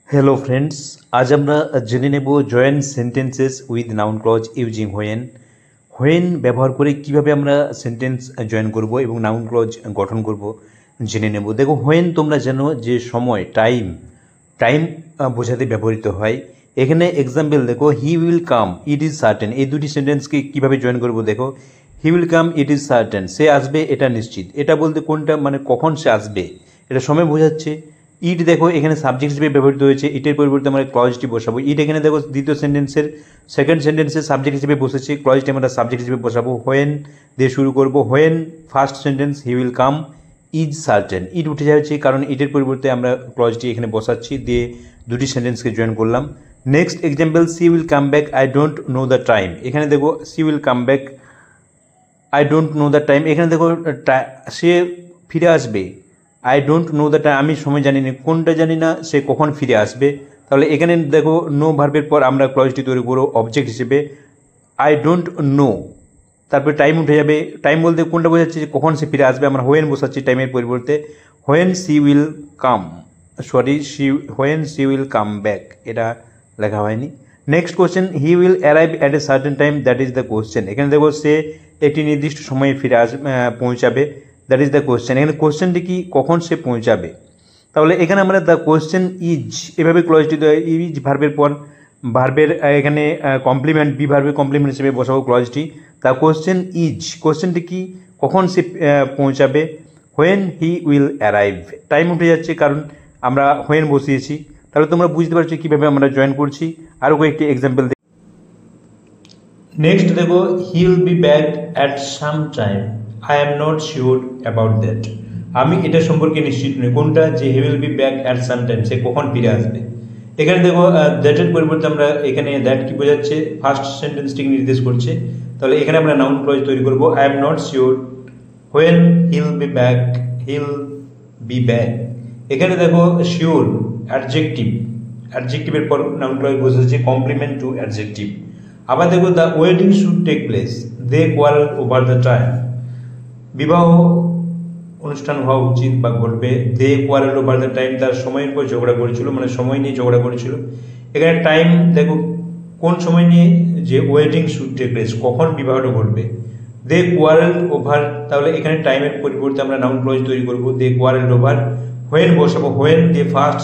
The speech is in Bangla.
হ্যালো ফ্রেন্ডস, আজ আমরা জেনে নেব joint sentences with noun clause using when ব্যবহার করে কিভাবে আমরা সেন্টেন্স জয়েন করব এবং নাউন ক্লজ গঠন করব জেনে নেব। দেখো, হোয়েন তোমরা জানো যে সময়, টাইম বোঝাতে ব্যবহৃত হয়। এখানে এক্সাম্পল দেখো, he will come, it is certain, এই দুটি সেন্টেন্সকে কীভাবে জয়েন করব দেখো। He will come, it is certain, সে আসবে এটা নিশ্চিত। এটা বলতে কোনটা, মানে কখন সে আসবে, এটা সময় বোঝাচ্ছে। ইট দেখো এখানে সাবজেক্ট হিসেবে ব্যবহৃত হয়েছে, ইটের পরিবর্তে আমরা ক্লজটি বসাবো। ইট এখানে দেখো দ্বিতীয় সেন্টেন্সের সেকেন্ড সেন্টেন্সের সাবজেক্ট হিসেবে বসেছে, ক্লজটি আমরা সাবজেক্ট হিসেবে বসাবো। হোয়েন দিয়ে শুরু করব। When first sentence, he will come is certain, it উঠে যাচ্ছে কারণ ইটের পরিবর্তে আমরা ক্লজটি এখানে বসাচ্ছি, দিয়ে দুটি সেন্টেন্সকে জয়েন করলাম। Next example, she will come back, I don't know the time. এখানে দেখো she will come back, I don't know the time, এখানে দেখো সে ফিরে আসবে। I don't know the time, আমি সময় জানি না, কোনটা জানি না, সে কখন ফিরে আসবে। তাহলে এখানে দেখো নো ভার্বের পর আমরা ক্লজটি তৈরি করবো অবজেক্ট হিসেবে, আই ডোন্ট নো, তারপরে টাইম উঠে যাবে। টাইম বলতে কোনটা বোঝাচ্ছে যে কখন সে ফিরে আসবে, আমরা হোয়েন বসাচ্ছি টাইমের পরিবর্তে। When she will come, when she will come back, এটা লেখা হয়নি। Next question, he will arrive at a certain time, that is the question. এখানে দেখো সে একটি নির্দিষ্ট সময়ে ফিরে পৌঁছাবে, দ্যাট ইজ দ্য কোশ্চেন। এখানে কোশ্চেনটি কি, কখন সে পৌঁছাবে। তাহলে এখানে আমরা দ্য কোশ্চেন ইজ, এভাবে ক্লজটি ইজ ভার্বের পর ভার্বের এখানে কমপ্লিমেন্ট, বি ভার্বের কমপ্লিমেন্ট হিসেবে বসাবো ক্লজটি। দ্য কোশ্চেন ইজ, কোশ্চেনটি কি, কখন সে পৌঁছাবে। When he will arrive, time উঠে যাচ্ছে কারণ আমরা হোয়েন বসিয়েছি। তাহলে তোমরা বুঝতে পারছো কীভাবে আমরা জয়েন করছি। আরও কয়েকটি এক্সাম্পল। নেক্সট দেখো, he will be back at some time, I am not sure about that. আমি এটা সম্পর্কে নিশ্চিত নই, কোনটা, যে he will be back at some time, সে কখন ফিরে আসবে। এখানে দেখো দ্যাটের পরিবর্তে আমরা এখানে দ্যাট কি বোঝাচ্ছে, ফার্স্ট সেন্টেন্সটিকে নির্দেশ করছে। তাহলে এখানে আমরা নাউন ক্লজ তৈরি করবো, I am not sure when he'll be back, he'll be back. এখানে দেখো শিওর অ্যাডজেক্টিভের পর নাউন ক্লজ বোঝাচ্ছে কমপ্লিমেন্ট টু অ্যাডজেক্টিভ। আবার দেখো, the wedding should take place, they quarrel over the time, বিবাহ অনুষ্ঠান হওয়া উচিত বা ঘটবে। They quarrel over the time, তার সময়ের পর ঝগড়া করেছিল, মানে সময় নিয়ে ঝগড়া করেছিল। এখানে টাইম দেখো কোন সময় নিয়ে, যে ওয়েডিং শুড টেক প্লেস, কখন বিবাহটা ঘটবে। দে কোয়ারেল ওভার, তাহলে এখানে টাইমের পরিবর্তে আমরা নাউন ক্লজ তৈরি করবো, দে কোয়ারেল ওভার। হোয়েন বসাবো, হোয়েন দিয়ে ফার্স্ট